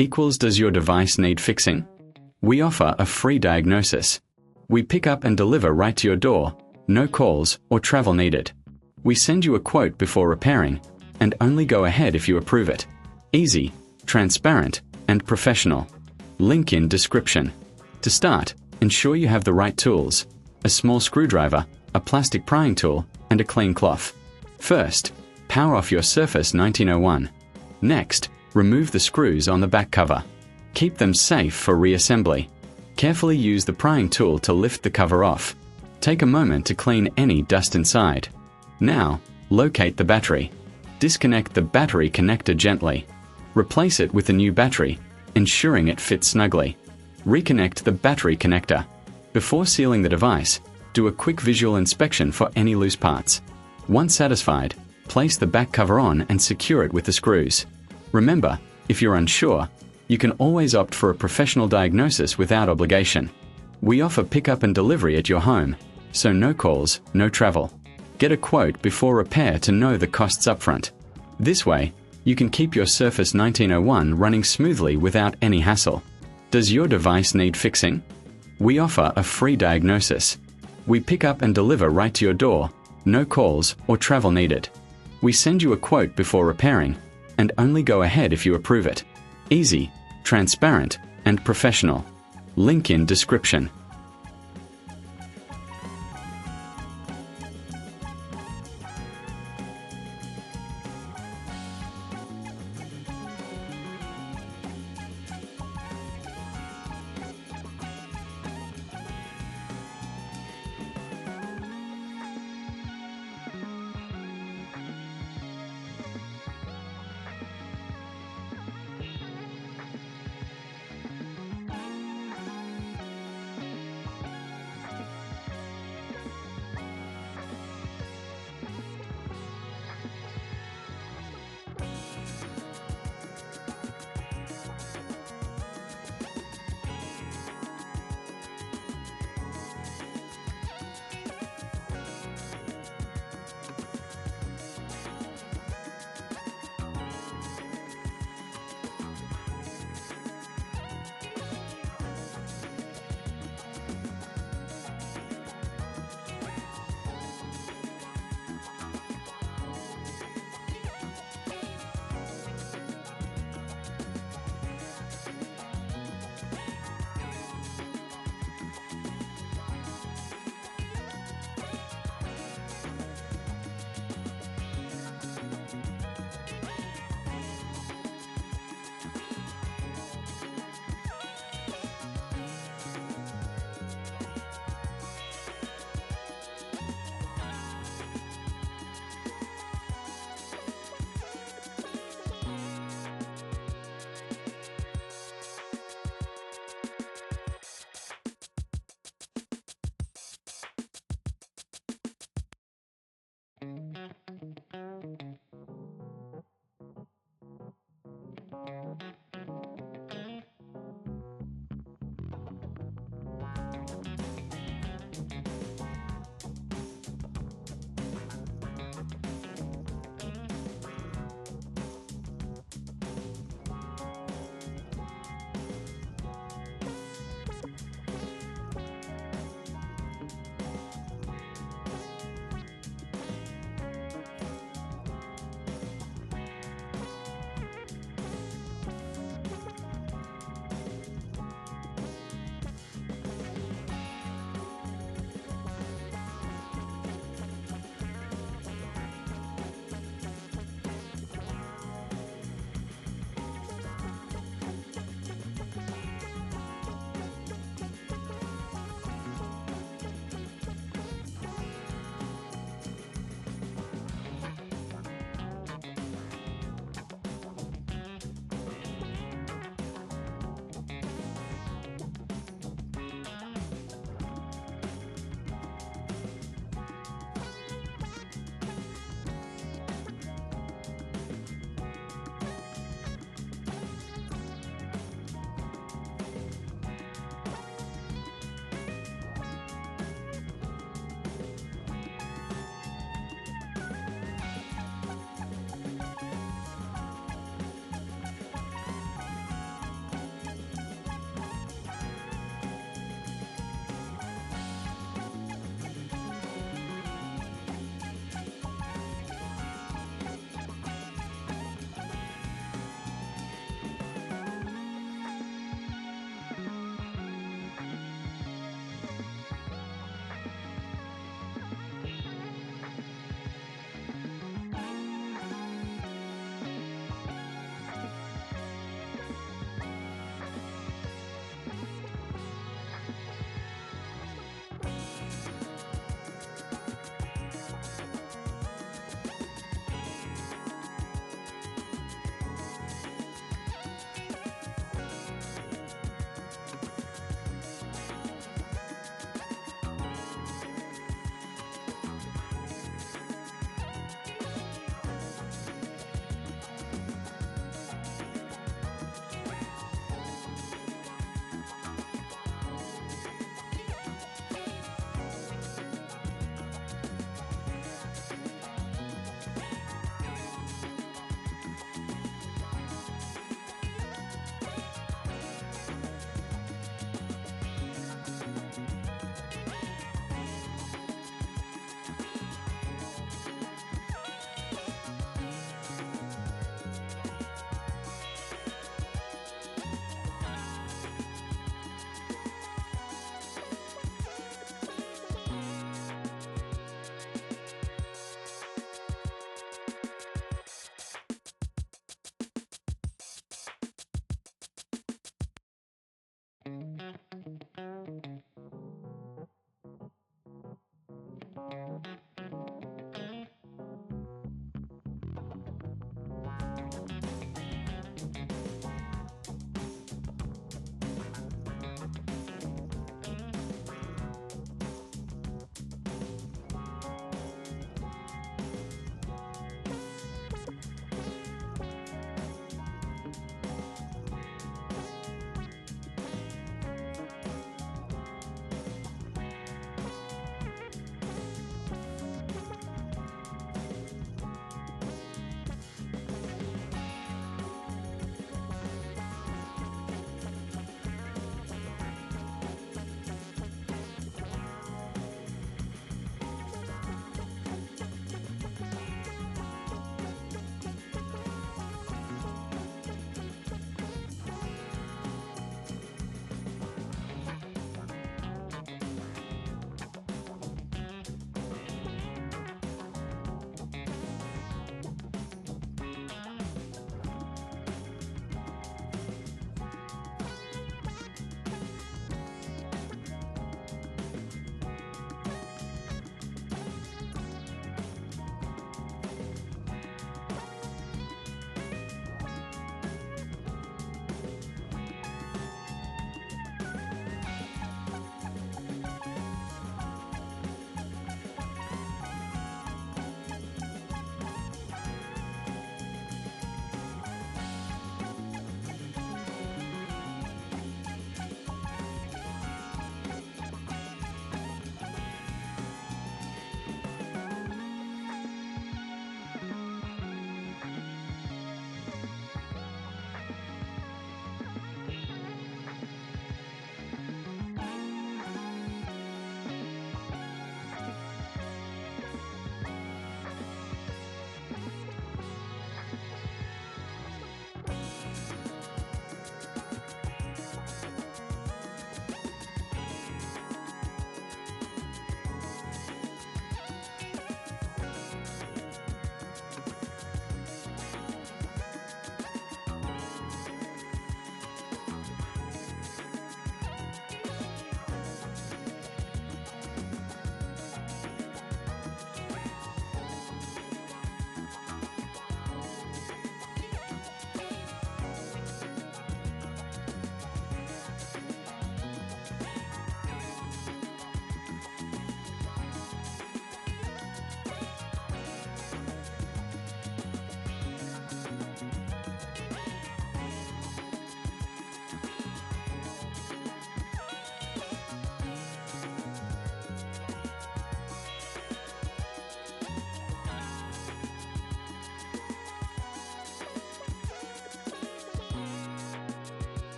equals does your device need fixing? We offer a free diagnosis. We pick up and deliver right to your door, no calls or travel needed. We send you a quote before repairing, and only go ahead if you approve it. Easy, transparent, and professional. Link in description. To start, ensure you have the right tools: a small screwdriver, a plastic prying tool, and a clean cloth. First, power off your Surface 1901. Next, remove the screws on the back cover. Keep them safe for reassembly. Carefully use the prying tool to lift the cover off. Take a moment to clean any dust inside. Now, locate the battery. Disconnect the battery connector gently. Replace it with a new battery, ensuring it fits snugly. Reconnect the battery connector. Before sealing the device, do a quick visual inspection for any loose parts. Once satisfied, place the back cover on and secure it with the screws. Remember, if you're unsure, you can always opt for a professional diagnosis without obligation. We offer pickup and delivery at your home, so no calls, no travel. Get a quote before repair to know the costs upfront. This way, you can keep your Surface 1901 running smoothly without any hassle. Does your device need fixing? We offer a free diagnosis. We pick up and deliver right to your door, no calls or travel needed. We send you a quote before repairing, and only go ahead if you approve it. Easy, transparent, and professional. Link in description.